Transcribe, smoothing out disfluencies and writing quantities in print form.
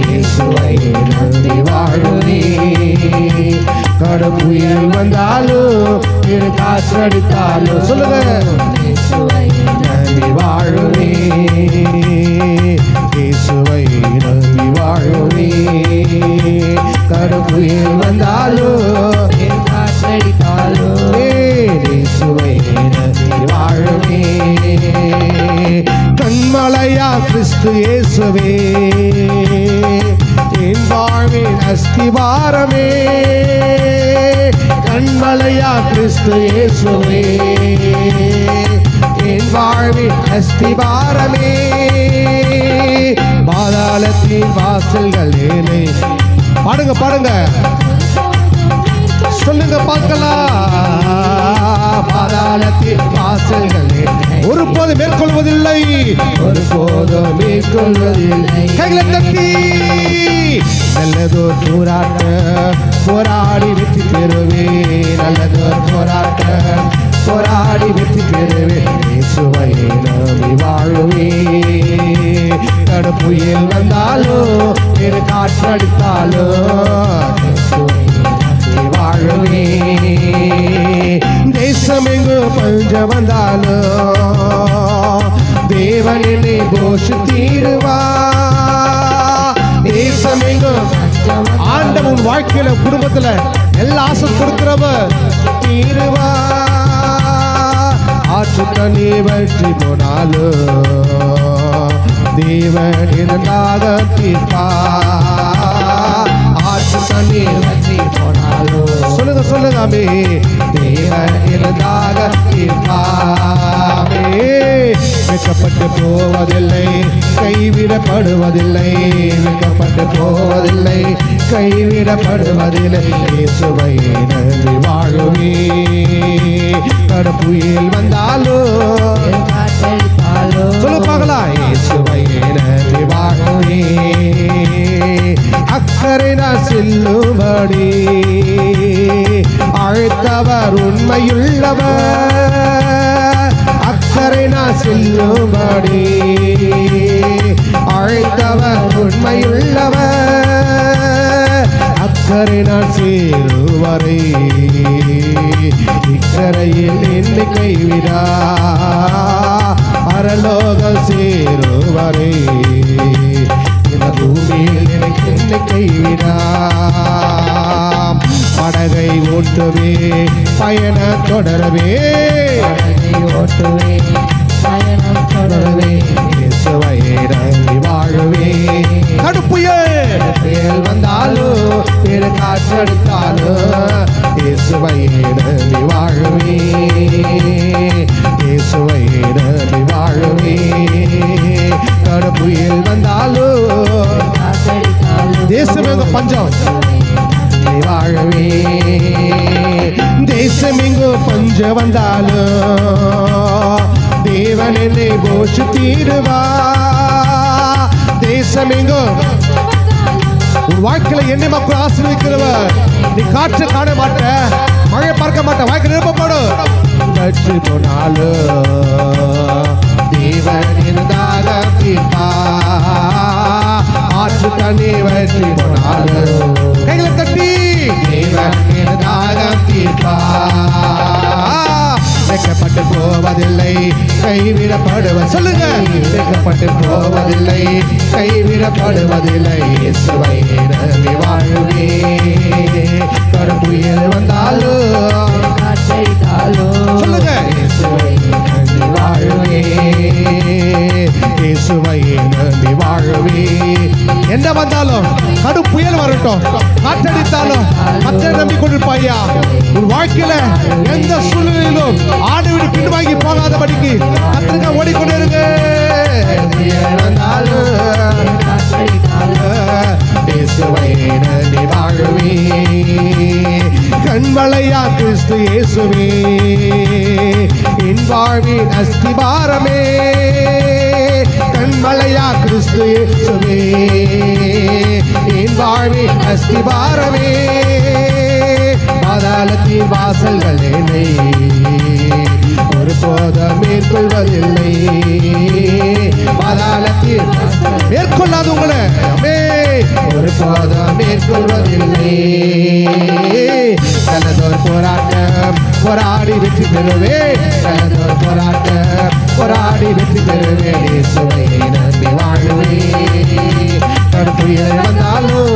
இயேசுவை நம்பி வாழுவே. கடுப்புயல் வந்தாலும் இரு காற்றடித்தாலும் சொல்லுங்க, இயேசுவை நம்பி வாழுவே. இயேசுவை நம்பி வாழுவே. கடுப்புயல் வந்தாலும் இரு காற்றடித்தாலும் இயேசுவை நம்பி வாழுவே. கண்மலையா கிறிஸ்து இயேசுவே, என் வாழ்வின் அஸ்திவாரமே. கண்மலையா கிறிஸ்து இயேசுவே, என் வாழ்வின் அஸ்திவாரமே. பாதாளத்தின் வாசல்கள் ஏனை பாடுங்க பாடுங்க சொல்லுங்க பார்க்கலாம். பாதாளத்தின் வாசல்கள் ஒருபோது மேற்கொள்வதில்லை, ஒருபோதும் மேற்கொள்வதில்லை. கைகளை தட்டி நல்லதோர் போராட்ட போராடி வெற்றி பெறுவே. நல்லதோர் போராட்ட போராடி வெற்றி பெறுவே. இயேசுவை நம்பி வாழுவே. கடுப்புயல் வந்தாலும் இரு காற்றடித்தாலும் இயேசுவை நம்பி வாழுவே. தேசமெங்கு பஞ்சம் வந்தாலும் தேவன் என்னை போஷித்தீருவா. தேசமெங்கும் ஆண்டவன் வாழ்க்கையில குடும்பத்துல எல்லா ஆசை கொடுக்கிறவர் தீருவா. ஆற்று தண்ணி வற்றி போனாலும் தேவன் இருந்தாக தீர்ப்பா. ஆற்று தண்ணி வற்றி போனாலும் சொல்லுங்க சொல்லுங்க தேவன் இருந்தாக தீர்ப்பாமே. வெட்கப்பட்டு போவதில்லை, கைவிடப்படுவதில்லை. வெட்கப்பட்டு போவதில்லை, கைவிடப்படுவதில்லை. இயேசுவை நம்பி வாழுவே. கடுப்புயல் வந்தாலும் சொல்லு பார்க்கலாம். இயேசுவை நம்பி வாழுவே. அக்கறை நான் செல்லும்படி அழைத்தவர் உண்மையுள்ளவர். அக்கறை நான் செல்லும்படி அழைத்தவர் உண்மையுள்ளவர். அக்கறை நான் சேருவரை இக்கரையில் என்னை கைவிடா. பரலோகம் சேருவரை இந்த பூமியில் எனக்கு என்னை கைவிடா. படகை ஓட்டுவே பயணம் தொடரவே. ஓட்டுவே பயணம் தொடரவே. இயேசுவை நம்பி வாழுவே. கடுப்புயல் வந்தாலும் பெரு காற்றடித்தாலும் இயேசுவை நம்பி வாழுவே. இயேசுவை நம்பி வாழுவே. கடுப்புயல் வந்தாலும் தேசமெங்க பஞ்சம் வாழவே. தேசமெங்கோ பஞ்சம் வந்தாலும் தேவன் என்னை போஷித்தீருவா. தேசமெங்கோ உன் வாழ்க்கையில என்னை மக்கள் ஆசீர்வதிக்கிறவர். நீ காற்று காண மாட்ட, மழை பார்க்க மாட்ட, வாழ்க்கை நிரப்பப்படும். வச்சு போனாலும் தேவன் இருந்தாக தீர்ப்பா. ஆற்று தண்ணி வச்சு போனாலும் கைகளை தட்டி தேவன் இருந்தாக தீர்ப்பா. வெட்கப்பட்டு போவதில்லை, கைவிடப்படுவது சொல்லுங்க. வெட்கப்பட்டு போவதில்லை, கைவிடப்படுவதில்லை. இயேசுவை நம்பி வாழுவே. கடுப்புயல் வந்தாலும் சொல்லுங்க. இயேசுவை நம்பி வாழுவே. இயேசுவை நம்பி வாழுவே. என்ன வந்தாலும் கடு புயல் வரட்டும், காற்றடித்தாலும் கர்த்தரை நம்பி கொண்டிருப்பாயா. உன் வாழ்க்கையில எந்த சூழ்நிலையிலும் ஆடு விட்டு பின்வாங்கி போகாதபடிக்கு கர்த்தருக்காக ஓடிக்கொண்டிருங்க. இயேசுவை நம்பி வாழுவே. கண்மலையா கிறிஸ்து இயேசுவே, என் வாழ்வின் அஸ்திவாரமே. கண்மலையா கிறிஸ்து இயேசுவே, என் வாழ்வின் அஸ்திவாரமே. பாதாளத்தின் வாசல்கள் என்னை ஒருபோதும் மேற்கொள்வதில்லை. பாதாளத்தில் மேற்கொள்ளாத உங்களை ஒருபோதும் மேற்கொள்வதில்லை. நல்லதோர் போராட்டம் போராடி வெற்றி பெறுவேன். நல்லதோர் போராட்டம் போராடி வெற்றி பெறுவேன். இயேசுவை நம்பி வாழுவேன். கடுப்புயல் வந்தாலும்